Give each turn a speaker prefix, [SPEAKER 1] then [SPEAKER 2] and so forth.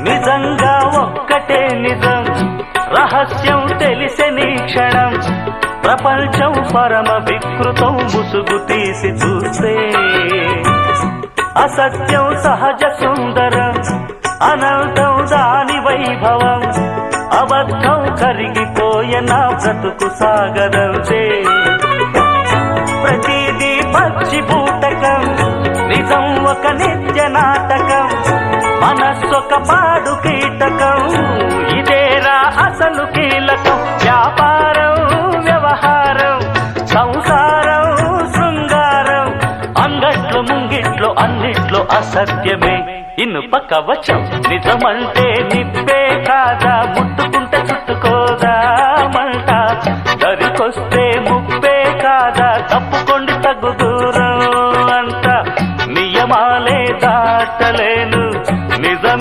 [SPEAKER 1] నిజంగా ఒక్కటే నిజం, రహస్యం తెలిసెని క్షణం, ప్రపంచం పరమ వికృతం ముసుగు తీసి చూస్తే. అసత్యం సహజ సుందరం, అనంతం దాని వైభవం, అబద్ధం కరిగిపోయే నా బ్రతుకు సాగదంతే. ప్రతిదీ పచ్చి బూటకం, నిజం ఒక నిత్య నాటకం, మనస్సొక పాడు కీటకం, ఇదేరా అసలు కీలకం. వ్యాపారం వ్యవహారం సంసారం శృంగారం, అంగట్లో ముంగిట్లో అన్నిట్లో అసత్యమే ఇనుప కవచం. నిజమంటే నిప్పే కాదా, ముట్టుకుంటే